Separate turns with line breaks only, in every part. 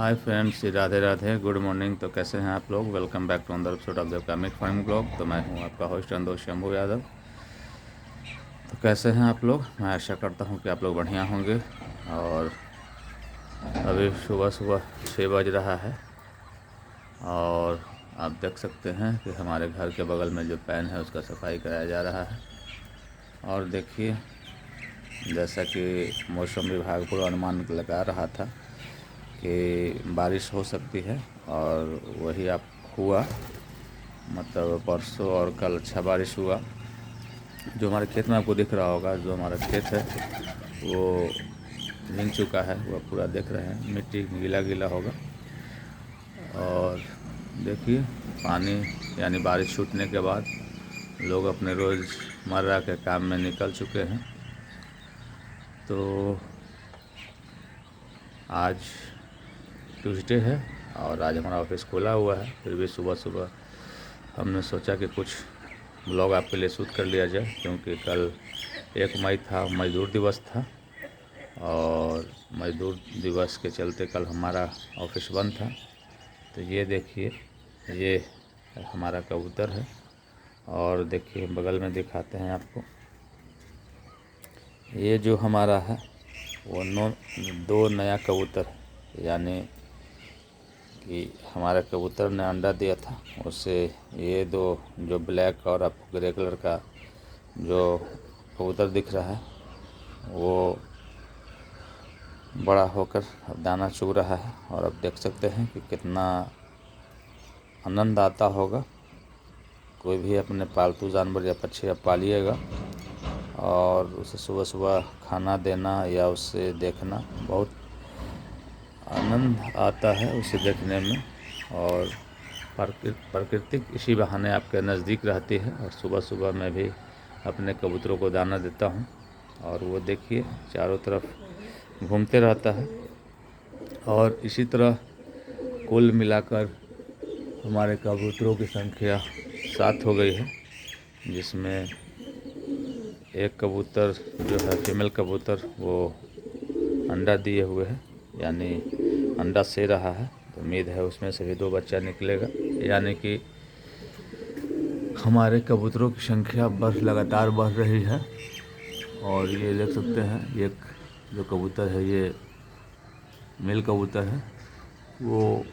Hi friends, Radhe Radhe, good morning. तो कैसे हैं आप लोग? वेलकम बैक टू अंदर episode of the comic farming blog. तो मैं हूं आपका होस्ट अंदोष शंभू यादव। तो कैसे हैं आप लोग? मैं आशा करता हूं कि आप लोग बढ़िया होंगे। और अभी सुबह सुबह 6 बज रहा है और आप देख सकते हैं कि हमारे घर के बगल में जो पैन है उसका सफाई कराया जा रहा है। और देखिए, जैसा कि मौसम विभाग पूर्वानुमान लगा रहा था कि बारिश हो सकती है और वही आप हुआ। मतलब परसों और कल अच्छा बारिश हुआ। जो हमारे खेत में आपको दिख रहा होगा, जो हमारा खेत है वो भीग चुका है, वो पूरा देख रहे हैं, मिट्टी गीला गीला होगा। और देखिए, पानी यानी बारिश छूटने के बाद लोग अपने रोज़मर्रा के काम में निकल चुके हैं। तो आज ट्यूसडे है और आज हमारा ऑफिस खुला हुआ है। फिर भी सुबह सुबह हमने सोचा कि कुछ ब्लॉग आपके लिए शूट कर लिया जाए, क्योंकि कल 1 मई था, मज़दूर दिवस था। और मज़दूर दिवस के चलते कल हमारा ऑफिस बंद था। तो ये देखिए, ये हमारा कबूतर है। और देखिए बगल में दिखाते हैं आपको, ये जो हमारा है वो 2 नया कबूतर, यानी कि हमारे कबूतर ने अंडा दिया था, उससे ये 2 जो ब्लैक और आपको ग्रे कलर का जो कबूतर दिख रहा है वो बड़ा होकर अब दाना चुग रहा है। और अब देख सकते हैं कि कितना आनंद आता होगा। कोई भी अपने पालतू जानवर या पक्षी आप पालिएगा और उसे सुबह सुबह खाना देना या उसे देखना, बहुत आनंद आता है उसे देखने में। और प्रकृति इसी बहाने आपके नज़दीक रहती है। और सुबह सुबह मैं भी अपने कबूतरों को दाना देता हूँ और वो देखिए चारों तरफ घूमते रहता है। और इसी तरह कुल मिलाकर हमारे कबूतरों की संख्या 7 हो गई है, जिसमें एक कबूतर जो है फीमेल कबूतर वो अंडा दिए हुए है, यानी अंडा से रहा है। तो उम्मीद है उसमें से भी 2 बच्चा निकलेगा, यानी कि हमारे कबूतरों की संख्या लगातार बढ़ रही है। और ये देख सकते हैं, ये जो कबूतर है ये मेल कबूतर है, वो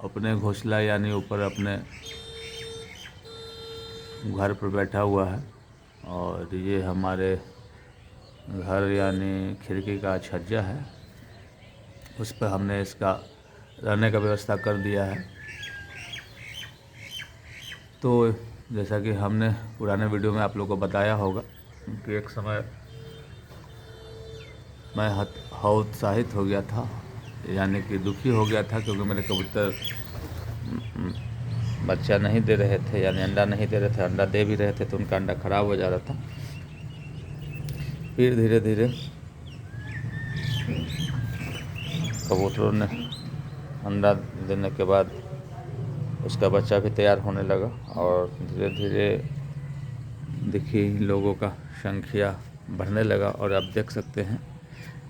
अपने घोंसला यानी ऊपर अपने घर पर बैठा हुआ है। और ये हमारे घर यानी खिड़की का छज्जा है, उस पर हमने इसका रहने का व्यवस्था कर दिया है। तो जैसा कि हमने पुराने वीडियो में आप लोगों को बताया होगा कि एक समय मैं हतोत्साहित हो गया था, यानी कि दुखी हो गया था, क्योंकि मेरे कबूतर बच्चा नहीं दे रहे थे, यानी अंडा नहीं दे रहे थे। अंडा दे भी रहे थे तो उनका अंडा ख़राब हो जा रहा था। फिर धीरे धीरे कबूतरों ने अंडा देने के बाद उसका बच्चा भी तैयार होने लगा। और धीरे धीरे देखिए लोगों का संख्या बढ़ने लगा। और आप देख सकते हैं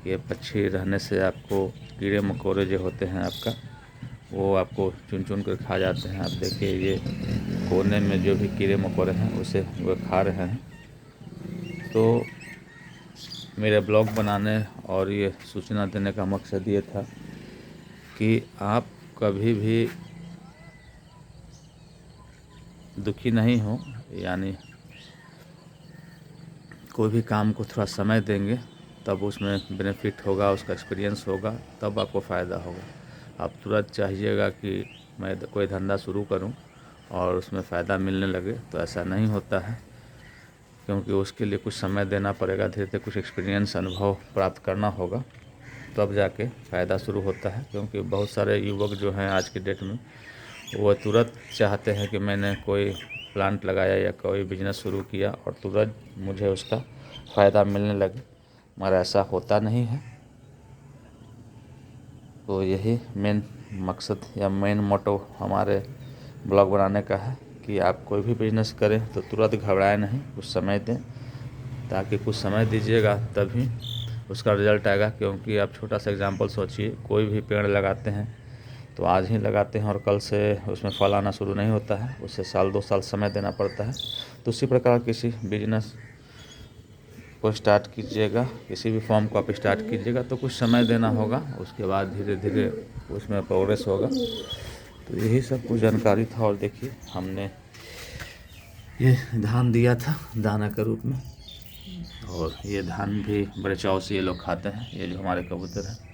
ये पक्षी रहने से आपको कीड़े मकोड़े जो होते हैं आपका, वो आपको चुन चुन कर खा जाते हैं। आप देखिए ये कोने में जो भी कीड़े मकोड़े हैं उसे वो खा रहे हैं। तो मेरे ब्लॉग बनाने और ये सूचना देने का मकसद ये था कि आप कभी भी दुखी नहीं हो, यानी कोई भी काम को थोड़ा समय देंगे तब उसमें बेनिफिट होगा, उसका एक्सपीरियंस होगा, तब आपको फ़ायदा होगा। आप तुरंत चाहिएगा कि मैं कोई धंधा शुरू करूं और उसमें फ़ायदा मिलने लगे, तो ऐसा नहीं होता है, क्योंकि उसके लिए कुछ समय देना पड़ेगा, धीरे धीरे कुछ एक्सपीरियंस अनुभव प्राप्त करना होगा, तब जाके फ़ायदा शुरू होता है। क्योंकि बहुत सारे युवक जो हैं आज की डेट में वो तुरंत चाहते हैं कि मैंने कोई प्लांट लगाया या कोई बिजनेस शुरू किया और तुरंत मुझे उसका फ़ायदा मिलने लगे, मगर ऐसा होता नहीं है। तो यही मेन मकसद या मेन मोटो हमारे ब्लॉग बनाने का है कि आप कोई भी बिजनेस करें तो तुरंत घबराएं नहीं, कुछ समय दें, ताकि कुछ समय दीजिएगा तभी उसका रिज़ल्ट आएगा। क्योंकि आप छोटा सा एग्जांपल सोचिए, कोई भी पेड़ लगाते हैं तो आज ही लगाते हैं और कल से उसमें फल आना शुरू नहीं होता है, उसे साल 2 साल समय देना पड़ता है। तो उसी प्रकार किसी बिजनेस को स्टार्ट कीजिएगा, किसी भी फॉर्म को आप स्टार्ट कीजिएगा तो कुछ समय देना होगा, उसके बाद धीरे धीरे उसमें प्रोग्रेस होगा। तो यही सब कुछ जानकारी था। और देखिए हमने ये धान दिया था दाना के रूप में, और ये धान भी बड़े चाव से ये लोग खाते हैं, ये जो हमारे कबूतर हैं।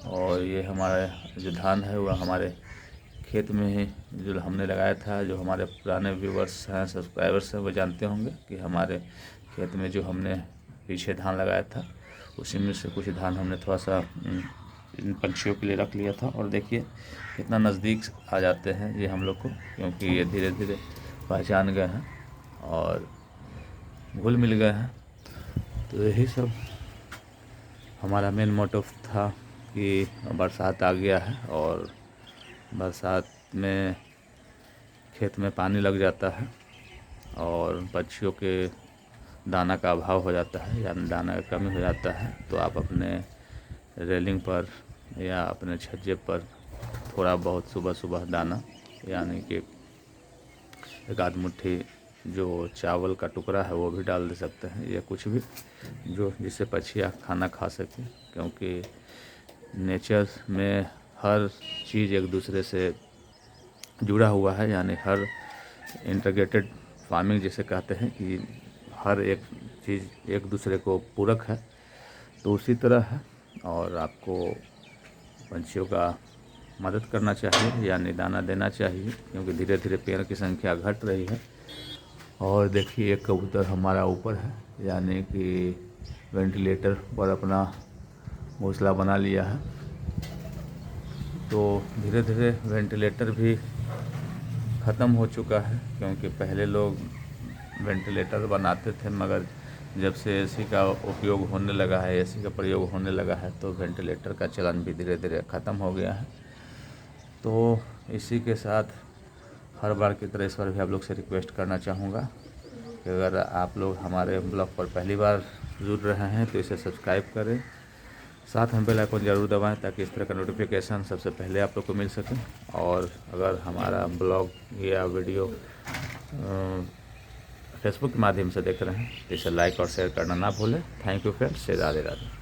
और ये हमारा जो धान है वह हमारे खेत में ही जो हमने लगाया था, जो हमारे पुराने व्यूवर्स हैं, सब्सक्राइबर्स हैं, वो जानते होंगे कि हमारे खेत में जो हमने पीछे धान लगाया था उसी में से कुछ धान हमने थोड़ा सा इन पंछियों के लिए रख लिया था। और देखिए कितना नज़दीक आ जाते हैं ये हम लोग को, क्योंकि ये धीरे धीरे पहचान गए हैं और घुल मिल गए हैं। तो यही सब हमारा मेन मोटिव था कि बरसात आ गया है और बरसात में खेत में पानी लग जाता है और पक्षियों के दाना का अभाव हो जाता है, यानी दाना का कमी हो जाता है। तो आप अपने रेलिंग पर या अपने छज्जे पर थोड़ा बहुत सुबह सुबह दाना, यानी कि एक आध मुट्ठी जो चावल का टुकड़ा है वो भी डाल दे सकते हैं, या कुछ भी जो जिससे पक्षियाँ खाना खा सकें। क्योंकि नेचर में हर चीज़ एक दूसरे से जुड़ा हुआ है, यानी हर इंटीग्रेटेड फार्मिंग जिसे कहते हैं कि हर एक चीज़ एक दूसरे को पूरक है। तो उसी तरह है, और आपको पंछियों का मदद करना चाहिए, यानी दाना देना चाहिए, क्योंकि धीरे धीरे पेड़ की संख्या घट रही है। और देखिए एक कबूतर हमारा ऊपर है, यानी कि वेंटिलेटर पर अपना घोंसला बना लिया है। तो धीरे धीरे वेंटिलेटर भी ख़त्म हो चुका है, क्योंकि पहले लोग वेंटिलेटर बनाते थे, मगर जब से एसी का उपयोग होने लगा है, एसी का प्रयोग होने लगा है, तो वेंटिलेटर का चलन भी धीरे धीरे ख़त्म हो गया है। तो इसी के साथ हर बार की तरह इस बार भी आप लोग से रिक्वेस्ट करना चाहूँगा कि अगर आप लोग हमारे ब्लॉग पर पहली बार जुड़ रहे हैं तो इसे सब्सक्राइब करें, साथ में बेल आइकन ज़रूर दबाएं ताकि इस तरह का नोटिफिकेशन सबसे पहले आप लोग को मिल सके। और अगर हमारा ब्लॉग या वीडियो फेसबुक के माध्यम से देख रहे हैं तो इसे लाइक और शेयर करना ना भूलें। Thank you friends, Radhe Radhe.